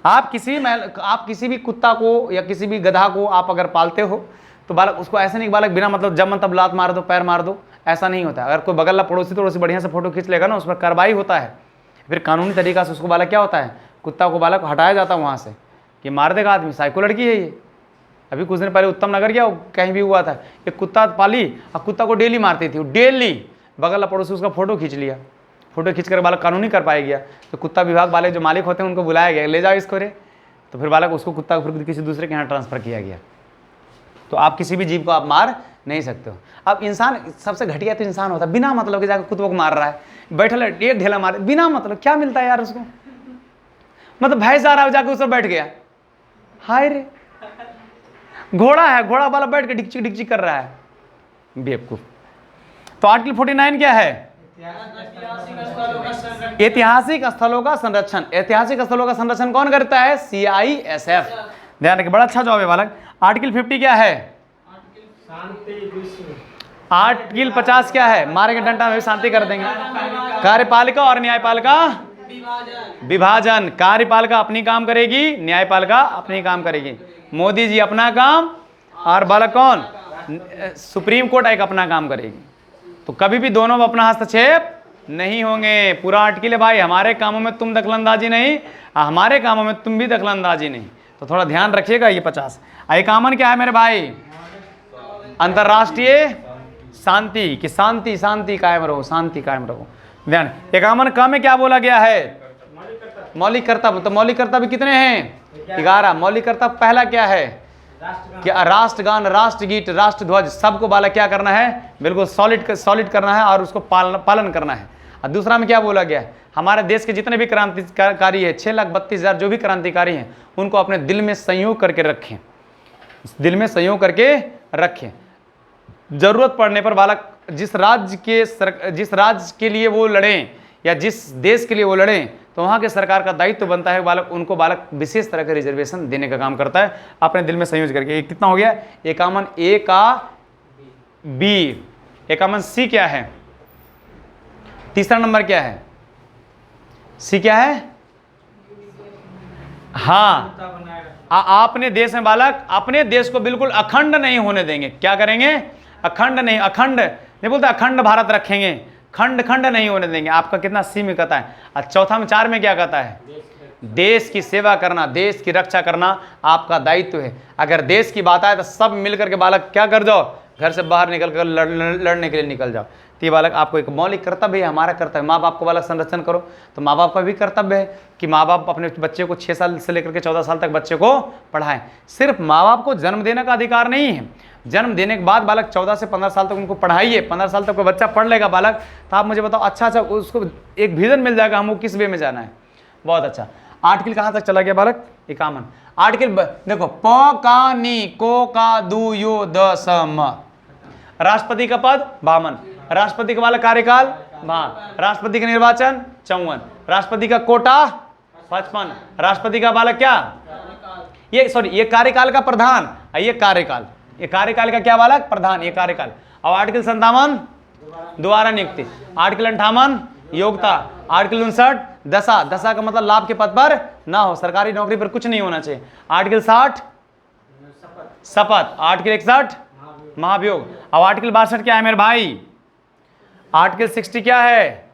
आप किसी भी कुत्ता को या किसी भी गधा को आप अगर पालते हो तो बालक उसको ऐसे नहीं बालक बिना मतलब जब मन तब लात मार दो, पैर मार दो, ऐसा नहीं होता। अगर कोई बगल पड़ोसी बढ़िया से फोटो खींच लेगा ना, उस पर कार्रवाई होता है, फिर कानूनी तरीका से उसको बालक क्या होता है, कुत्ता को बालक हटाया जाता है वहाँ से कि मार देगा आदमी। साइको लड़की है ये। अभी कुछ दिन पहले उत्तम नगर गया, कहीं भी हुआ था, एक कुत्ता पाली और कुत्ता को डेली मारती थी, डेली। बगल पड़ोसी उसका फोटो खींच लिया, फोटो खींच कर बालक कानूनी कर पाया गया। तो कुत्ता विभाग वाले जो मालिक होते हैं उनको बुलाया गया, ले जाओ इसको रे। तो फिर बालक उसको कुत्ता को फिर किसी दूसरे के यहाँ ट्रांसफर किया गया। तो आप किसी भी जीव को आप मार नहीं सकते हो। अब इंसान सबसे घटिया तो इंसान होता है, बिना मतलब के जाकर कुत्तों को मार रहा है, बैठल एक ढेला मार, बिना मतलब। क्या मिलता है यार उसको? मतलब भैंस आ रहा है जाकर उस पर बैठ गया, हाय रे। घोड़ा है, घोड़ा वाला बैठ के डिक्ची डिक्ची कर रहा है, बेवकूफ। तो आर्टिकल 49 क्या है? ऐतिहासिक स्थलों का संरक्षण। ऐतिहासिक स्थलों का संरक्षण कौन करता है? CISF। ध्यान रखिए, बड़ा अच्छा जवाब है बालक। आर्टिकल 50 क्या है? आर्टिकल 50 क्या है? मारेंगे डंडा में शांति कर देंगे। कार्यपालिका और न्यायपालिका विभाजन। कार्यपालिका अपनी काम करेगी, न्यायपालिका अपनी काम करेगी। मोदी जी अपना काम और बालक कौन? सुप्रीम कोर्ट एक अपना काम करेगी। तो कभी भी दोनों में अपना हस्तक्षेप नहीं होंगे। पूरा आर्टिकल है भाई, हमारे कामों में तुम दखलंदाजी नहीं, हमारे कामों में तुम भी दखलंदाजी नहीं। तो थोड़ा ध्यान रखिएगा। ये 50 एकामन क्या है मेरे भाई? अंतरराष्ट्रीय शांति की शांति कायम रहो, शांति कायम रहो। ध्यान, एकामन क में क्या बोला गया है? मौलिक कर्तव्य। तो मौलिक कर्तव्य कितने हैं? 11। मौलिक कर्तव्य पहला क्या है? क्या? राष्ट्रगान, राष्ट्रगीत, राष्ट्रध्वज, सबको बालक क्या करना है? बिल्कुल सॉलिड करना है और उसको पालन करना है। और दूसरा में क्या बोला गया है? हमारे देश के जितने भी क्रांतिकारी है, 6,32,000 जो भी क्रांतिकारी हैं, उनको अपने दिल में संयोग करके रखें, दिल में संयोग करके रखें। जरूरत पड़ने पर बालक जिस राज्य के लिए वो लड़ें या जिस देश के लिए वो लड़ें, तो वहाँ के सरकार का दायित्व बनता है बालक उनको बालक विशेष तरह का रिजर्वेशन देने का काम करता है, अपने दिल में संयोज करके। कितना हो गया? एकामन ए का बी। एकामन सी क्या है? तीसरा नंबर क्या है? सी क्या है? हाँ, आपने देश में बालक अपने देश को बिल्कुल अखंड नहीं होने देंगे। क्या करेंगे? अखंड नहीं बोलते अखंड भारत रखेंगे, खंड नहीं होने देंगे। आपका कितना सी में कहता है? और चौथा में 4 में क्या कहता है? देश की सेवा करना, देश की रक्षा करना आपका दायित्व है। अगर देश की बात आए तो सब मिलकर के बालक क्या कर जाओ, घर से बाहर निकल कर लड़ने के लिए निकल जाओ। तो ये बालक आपको एक मौलिक कर्तव्य है, हमारा कर्तव्य, माँ बाप को बालक संरक्षण करो, तो माँ बाप का भी कर्तव्य है कि माँ बाप अपने बच्चे को 6 साल से लेकर के 14 साल तक बच्चे को पढ़ाएं। सिर्फ माँ बाप को जन्म देने का अधिकार नहीं है, जन्म देने के बाद बालक 14 से 15 साल तक उनको पढ़ाइए। 15 साल तक कोई बच्चा पढ़ लेगा बालक, तो आप मुझे बताओ अच्छा उसको एक विजन मिल जाएगा हमको किस वे में जाना है। बहुत अच्छा। आर्टिकल कहाँ तक चला गया बालक? 51। आर्टिकल देखो, प का नी को का दू यो द स म। राष्ट्रपति का पद 52, राष्ट्रपति का बालक कार्यकाल 52, राष्ट्रपति का निर्वाचन 54, राष्ट्रपति का कोटा 55, राष्ट्रपति का बालक क्या ये कार्यकाल का प्रधान, ये कार्यकाल का क्या बालक? प्रधान, ये कार्यकाल। अब आर्टिकल 57 द्वारा नियुक्ति, आर्टिकल 58 योग्यता, आर्टिकल 59 दशा का मतलब लाभ के पद पर ना हो, सरकारी नौकरी पर कुछ नहीं होना चाहिए। आर्टिकल 60 शपथ, आर्टिकल 61 महाभियोग। अब आर्टिकल 62 क्या है मेरे भाई? आर्टिकल 60 क्या है?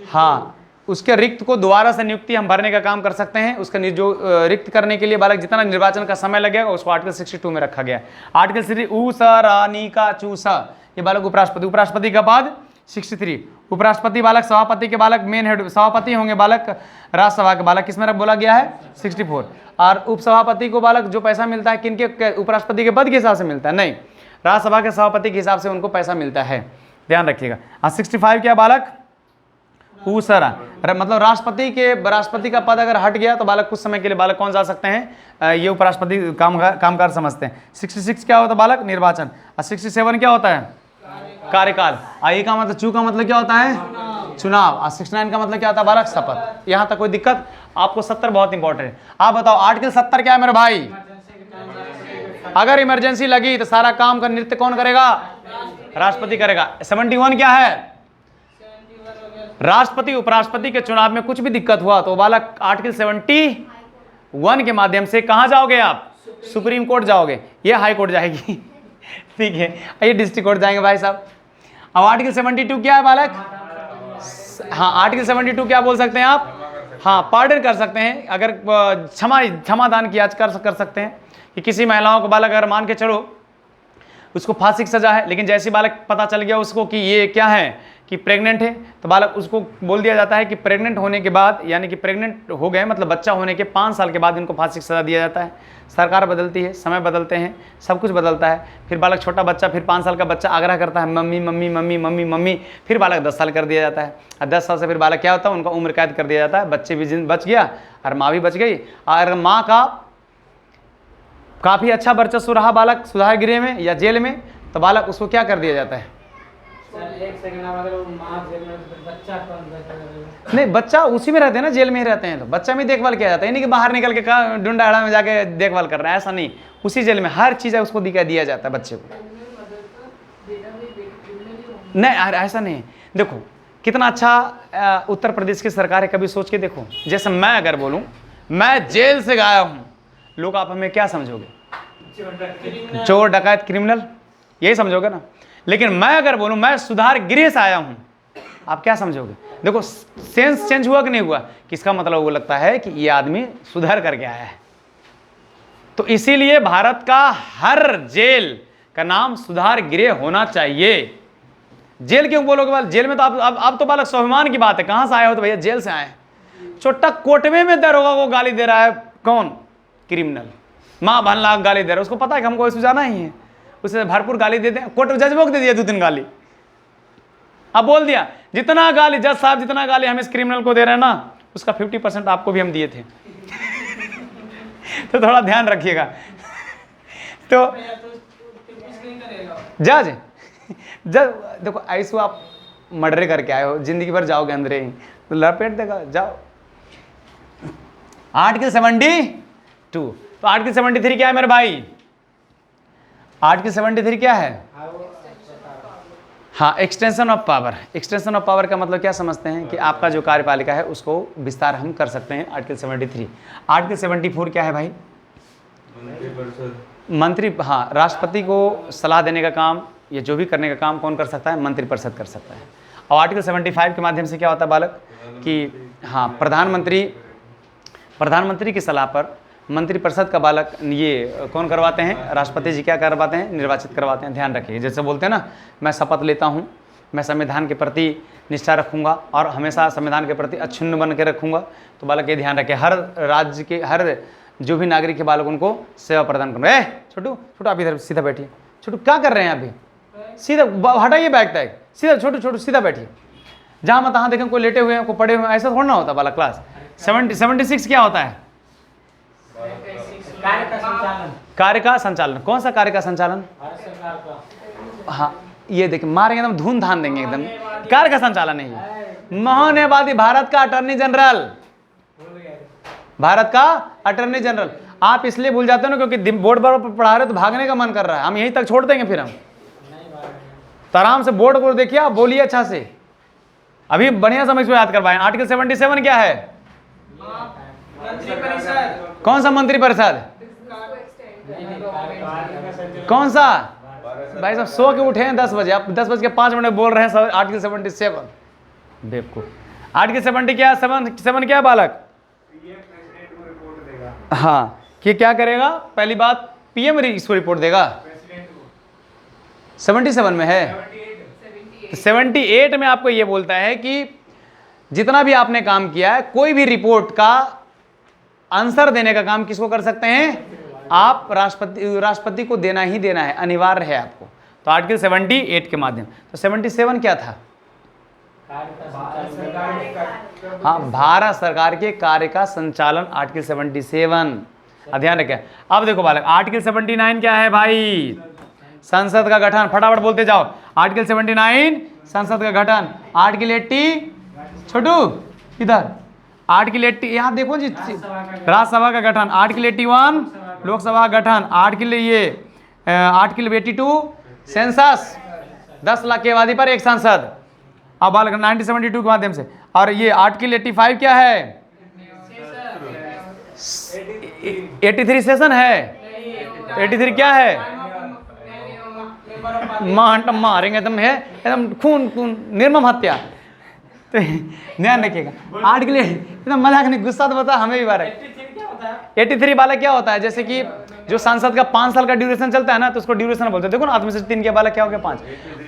हाँ, उसके रिक्त को दोबारा से नियुक्ति हम भरने का काम कर सकते हैं। उसका जो रिक्त करने के लिए बालक जितना निर्वाचन का समय लगेगा उसको आर्टिकल 62 में रखा गया है। आर्टिकल 63 ऊ स रा नी का चू सा, ये बालक उपराष्ट्रपति का पद 63। उपराष्ट्रपति बालक सभापति के बालक मेन हेड सभापति होंगे बालक राज्यसभा के बालक, किसमें बोला गया है? 64। और उपसभापति को बालक जो पैसा मिलता है किनके? उपराष्ट्रपति के पद के हिसाब से मिलता है? नहीं, राज्यसभा के सभापति के हिसाब से उनको पैसा मिलता है, ध्यान रखिएगा। 65 क्या बालक? ऊसरा, मतलब राष्ट्रपति का पद अगर हट गया तो बालक कुछ समय के लिए बालक कौन जा सकते हैं? ये उपराष्ट्रपति कामकाज समझते हैं। 66 क्या होता है बालक? निर्वाचन। और 67 क्या होता है? कार्यकाल। आई का मतलब चू का मतलब क्या होता है? चुनाव। और 69 का मतलब क्या होता है बालक? शपथ। यहां तक कोई दिक्कत? आपको 70 बहुत इंपॉर्टेंट है। आप बताओ आर्टिकल 70 क्या है मेरे भाई? अगर इमरजेंसी लगी तो सारा काम का नृत्य कौन करेगा? राष्ट्रपति करेगा। 71 क्या है? राष्ट्रपति उपराष्ट्रपति के चुनाव में कुछ भी दिक्कत हुआ तो बालक आर्टिकल 71 के माध्यम से कहां जाओगे आप? सुप्रीम कोर्ट जाओगे, ये हाई कोर्ट जाएगी ठीक है, ये डिस्ट्रिक्ट कोर्ट जाएंगे भाई साहब। अब आर्टिकल 72 क्या है बालक? हाँ, आर्टिकल 72 क्या बोल सकते हैं आप? हाँ, पार्डन कर सकते हैं, अगर क्षमादान की याचिका कर सकते हैं कि किसी महिलाओं को बालक अगर मान के चलो उसको फांसी की सजा है, लेकिन जैसे बालक पता चल गया उसको कि ये क्या है कि प्रेग्नेंट है, तो बालक उसको बोल दिया जाता है कि प्रेग्नेंट होने के बाद, यानी कि प्रेग्नेंट हो गए मतलब बच्चा होने के 5 साल के बाद इनको फांसी की सजा दिया जाता है। सरकार बदलती है, समय बदलते हैं, सब कुछ बदलता है। फिर बालक छोटा बच्चा, फिर 5 साल का बच्चा आग्रह करता है mummy mummy mummy mummy mummy, फिर बालक 10 साल कर दिया जाता है। और 10 साल से फिर बालक क्या होता है? उनका उम्र कैद कर दिया जाता है। बच्चे भी बच गया और माँ भी बच गई। और माँ का काफ़ी अच्छा वर्चस्व रहा बालक सुधार गृह में या जेल में, तो बालक उसको क्या कर दिया जाता है? नहीं, बच्चा उसी में रहते हैं ना, जेल में ही रहते हैं, तो बच्चा में देखभाल किया जाता है, नहीं कि बाहर निकल के डुंडाड़ा में जाके देखभाल कर रहा है, ऐसा नहीं। उसी जेल में हर चीज़ है उसको दिया जाता है बच्चे को। नहीं, ऐसा नहीं। देखो कितना अच्छा उत्तर प्रदेश की सरकार है, कभी सोच के देखो। जैसे मैं अगर बोलूँ मैं जेल से गया हूँ, लोग आप हमें क्या समझोगे? चोर डकैत क्रिमिनल, यही समझोगे ना। लेकिन मैं अगर बोलूं मैं सुधार गृह से आया हूं, आप क्या समझोगे? देखो सेंस चेंज हुआ कि नहीं हुआ? किसका मतलब वो लगता है कि ये आदमी सुधार करके आया है। तो इसीलिए भारत का हर जेल का नाम सुधार गृह होना चाहिए। जेल क्यों बोलोगे? जेल में तो अब तो बालक स्वाभिमान की बात है, कहां से आए हो? तो भैया जेल से आए। छोटा कोटवे में दरोगा को गाली दे रहा है कौन? क्रिमिनल। माँ बहन लाख गाली दे रहा है, उसको पता है कि हमको इस जाना ही है, उसे भरपूर गाली देते हैं। कोर्ट जज को दे दिया 2-3 गाली। अब बोल दिया जितना गाली जज साहब जितना गाली हम इस क्रिमिनल को दे रहे हैं ना, उसका 50% आपको भी हम दिए थे तो थोड़ा ध्यान रखिएगा। तो जज देखो ऐसे आप मर्डर करके आए हो, जिंदगी भर जाओगे अंदर ही, तो लपेट देगा, जाओ। आर्टिकल 72, तो आर्टिकल 73 क्या है मेरे भाई? आर्टिकल 73 क्या है? हाँ, extension of power. Extension of power का मतलब क्या समझते हैं कि आपका जो कार्यपालिका है उसको विस्तार हम कर सकते हैं, आर्टिकल 73। आर्टिकल 74 क्या है भाई? मंत्री, हाँ, राष्ट्रपति को सलाह देने का काम या जो भी करने का काम कौन कर सकता है? मंत्रिपरिषद कर सकता है। और आर्टिकल 75 के माध्यम से क्या होता है बालक कि हाँ, प्रधानमंत्री की सलाह पर मंत्रिपरिषद का बालक ये कौन करवाते हैं? राष्ट्रपति जी क्या करवाते हैं? निर्वाचित करवाते हैं। ध्यान रखिए, जैसे बोलते हैं ना मैं शपथ लेता हूँ मैं संविधान के प्रति निष्ठा रखूंगा और हमेशा संविधान के प्रति अक्षुण्ण बन के रखूंगा। तो बालक ये ध्यान रखें, हर राज्य के हर जो भी नागरिक है बालक उनको सेवा प्रदान करूँगा। छोटू छोटू आप इधर सीधा बैठिए। छोटू क्या कर रहे हैं अभी? सीधा हटाइए बैग टैग, सीधा छोटू छोटू सीधा बैठिए। जहाँ मत तहाँ देखें कोई लेटे हुए हैं कोई पड़े हुए हैं, ऐसा थोड़ा ना होता बालक। क्लास 76 क्या होता है? कार्य का संचालन। कौन सा कार्य का संचालन? हाँ ये देखिए मारेंगे एकदम धूम धान देंगे एकदम। कार्य का संचालन नहीं, महान्यायवादी भारत का अटॉर्नी जनरल, भारत का अटॉर्नी जनरल। आप इसलिए भूल जाते हो ना क्योंकि बोर्ड पर पढ़ा रहे हो तो भागने का मन कर रहा है। हम यहीं तक छोड़ देंगे फिर हम तो आराम से बोर्ड को देखिए, आप बोलिए अच्छा से। अभी बढ़िया समझ को याद करवाएं। आर्टिकल 77 क्या है? मंत्री परिषद। कौन सा मंत्री परिषद? कौन सा? भाई साहब सो के उठे हैं 10 बजे, आप 10:05 बोल रहे हैं आर्टिकल 77। बेवकूफ। आर्टिकल 70 क्या? 7 क्या बालक? हाँ कि क्या करेगा? पहली बात पीएम इसको रिपोर्ट देगा। 77 में है। 78 में आपको ये बोलता है कि जितना भी आपने काम किया है कोई भी रिपोर्ट का आंसर देने का काम किसको कर सकते हैं? आप राष्ट्रपति को देना ही देना है, अनिवार्य है आपको। तो आर्टिकल 78 के माध्यम। तो 77 क्या था? हाँ भारत सरकार के कार्य का संचालन, आर्टिकल 77। ध्यान रखें। अब देखो बालक आर्टिकल 79 क्या है भाई? संसद का गठन। फटाफट बोलते जाओ। आर्टिकल 79 संसद का गठन। आर्टिकल 80 छोटू इधर। आर्टिकल 80 यहाँ देखो जी, राज्यसभा का गठन। आर्टिकल 81 लोकसभा का गठन। आर्टिकल 82 सेंसस, 10 लाख की आबादी पर एक सांसद। अब बालक 1972 के माध्यम से। और ये आर्टिकल 85 क्या है? 83 सेशन है। 83 क्या है? मारेंगे एकदम है, एकदम खून निर्मम हत्या। तो ध्यान रखिएगा। आर्टिकल एकदम मजाक नहीं, गुस्सा तो बता हमें भी बार है। 83 बालक क्या होता है? जैसे कि जो सांसद का 5 साल का ड्यूरेशन चलता है ना तो उसको ड्यूरेशन बोलते हैं। देखो ना आदमी से 3 के बालक क्या हो गया 5,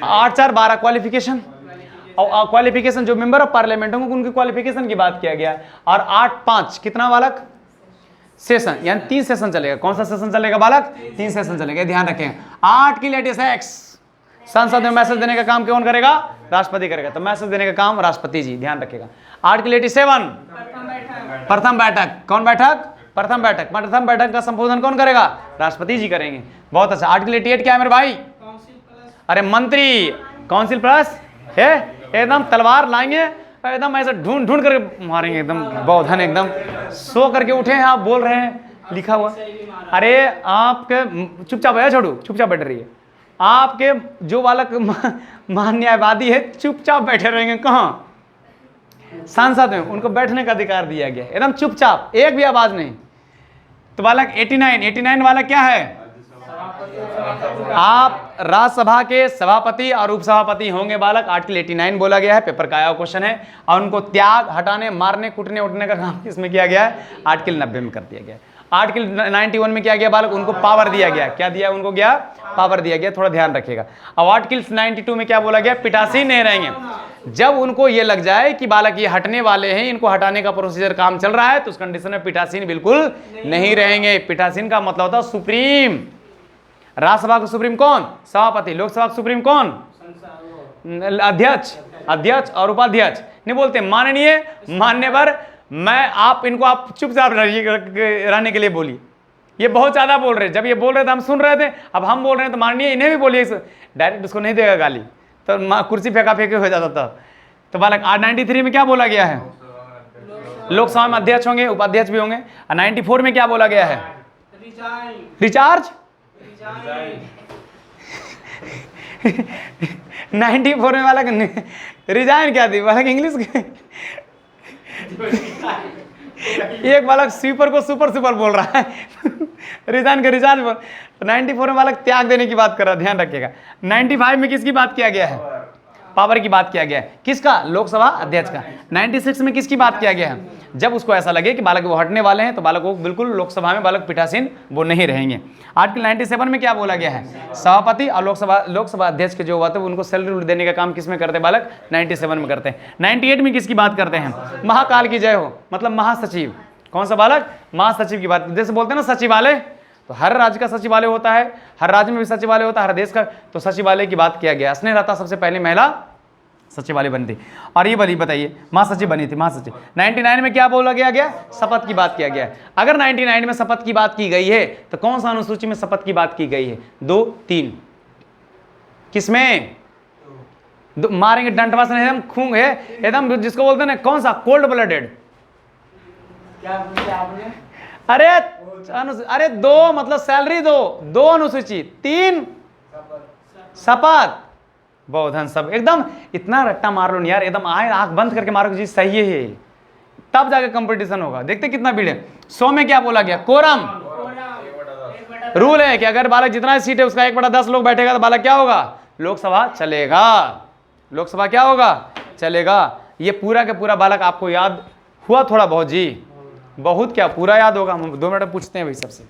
8 4 12 क्वालिफिकेशन। और क्वालिफिकेशन जो मेंबर ऑफ पार्लियामेंट होंगे उनकी क्वालिफिकेशन की बात किया गया। और 8 5 कितना बालक? सेशन, यानी 3 सेशन चलेगा। कौन सा सेशन चलेगा बालक? 3 सेशन चलेगा। ध्यान रखें। आर्टिकल 86 संसद में मैसेज देने का काम कौन करेगा? राष्ट्रपति करेगा। तो मैसेज देने का काम राष्ट्रपति जी, ध्यान रखेगा। आर्टिकल 87 प्रथम बैठक। कौन बैठक? प्रथम बैठक। प्रथम बैठक का संबोधन कौन करेगा? राष्ट्रपति जी करेंगे। बहुत अच्छा। आर्टिकल 88 क्या है मेरे भाई? अरे मंत्री काउंसिल प्लस है। एकदम तलवार लाएंगे एकदम ऐसे ढूंढ ढूंढ करके मारेंगे एकदम। बौधन एकदम सो करके उठे हैं, आप बोल रहे हैं लिखा हुआ। अरे आपके चुपचाप है, छोड़ू चुपचाप बैठ रही है। आपके जो बालक महान्यायवादी है चुपचाप बैठे रहेंगे। कहाँ? सांसद में। उनको बैठने का अधिकार दिया गया, एकदम चुपचाप, एक भी आवाज नहीं। तो बालक 89 वाला क्या है? आप राज्यसभा के सभापति और उपसभापति होंगे बालक। आर्टिकल 89 बोला गया है, पेपर का आया क्वेश्चन है। और उनको त्याग, हटाने, मारने, कूटने उठने का काम किसमें किया गया है? आर्टिकल 90 में कर दिया गया। आर्टिकल 91 में क्या गया बालक? उनको पावर दिया गया। क्या दिया उनको? गया पावर दिया गया। थोड़ा ध्यान रखिएगा। अब आर्टिकल 92 में क्या बोला गया? पीठासीन नहीं रहेंगे। जब उनको ये लग जाए कि बालक ये हटने वाले हैं, इनको हटाने का प्रोसीजर काम चल रहा है, तो उस कंडीशन में पीठासीन बिल्कुल नहीं रहेंगे। पीठासीन का मतलब होता है सुप्रीम। राज्यसभा का सुप्रीम कौन? सभापति। लोकसभा का सुप्रीम कौन? अध्यक्ष। अध्यक्ष और उपाध्यक्ष नहीं बोलते। माननीय, मान्यवर, मैं, आप, इनको आप चुपचाप रहने के लिए बोलिए। ये बहुत ज्यादा बोल रहे हैं। जब ये बोल रहे थे हम सुन रहे थे, अब हम बोल रहे हैं तो माननीय इन्हें भी बोलिए। डायरेक्ट उसको नहीं देगा गाली, तो कुर्सी फेंका फेंके हो जाता था। तो बालक 93 में क्या बोला गया है? लोकसभा में अध्यक्ष होंगे, उपाध्यक्ष भी होंगे। 94 में क्या बोला गया है? रिचार्ज। 94 में वाला रिजाइन क्या थी बालक? इंग्लिश के एक बालक स्वीपर को सुपर सुपर बोल रहा है। रिजाइन का रिजाइन बोल। 94 में बालक त्याग देने की बात कर रहा है, ध्यान रखिएगा। 95 में किसकी बात किया गया है? पावर की बात किया गया है। किसका? लोकसभा अध्यक्ष का। 96 में किसकी बात किया गया है? जब उसको ऐसा लगे कि बालक वो हटने वाले हैं तो बालक को बिल्कुल लोकसभा में बालक पीठासीन वो नहीं रहेंगे। आर्टिकल 97 में क्या बोला गया है? सभापति और लोकसभा अध्यक्ष के जो हुआ थे उनको सैलरी देने का काम किसमें करते हैं बालक? 97 में करते हैं। 98 में किसकी बात करते हैं? महाकाल की जय हो, मतलब महासचिव। कौन सा बालक? महासचिव की बात। जैसे बोलते हैं ना सचिवालय, तो हर राज्य का सचिवालय होता है, हर राज्य में भी सचिवालय होता है, हर देश का, तो सचिवालय की बात किया गया। स्नेहलता सबसे पहली महिला सचिवालय बनी थी। और ये वाली बताइए, महासचिव बनी थी, महासचिव। 99 में क्या बोला गया? शपथ की बात किया गया। अगर 99 में शपथ की बात की गई है तो कौन सा अनुसूची में शपथ की बात की गई है? 2, 3। किसमें? मारेंगे डंडवा से, एकदम खूंग है, एकदम जिसको बोलते हैं ना, कौन सा? Cold blooded. क्या पूछा आपने? अरे 2 मतलब सैलरी 2 अनुसूची, 3 शपथ, बहुधन सब। एकदम इतना रट्टा मार लो नहीं यार, एकदम आंख बंद करके मारो जी सही है, तब जाके कंपटीशन होगा। देखते कितना भीड़ है। 100 में क्या बोला गया? कोरम। रूल है कि अगर बालक जितना सीट है उसका 1/10 लोग बैठेगा तो बालक क्या होगा? लोकसभा चलेगा। लोकसभा क्या होगा? चलेगा। ये पूरा का पूरा बालक आपको याद हुआ थोड़ा बहुत जी? बहुत क्या पूरा याद होगा? हम 2 मिनट में पूछते हैं भाई सबसे।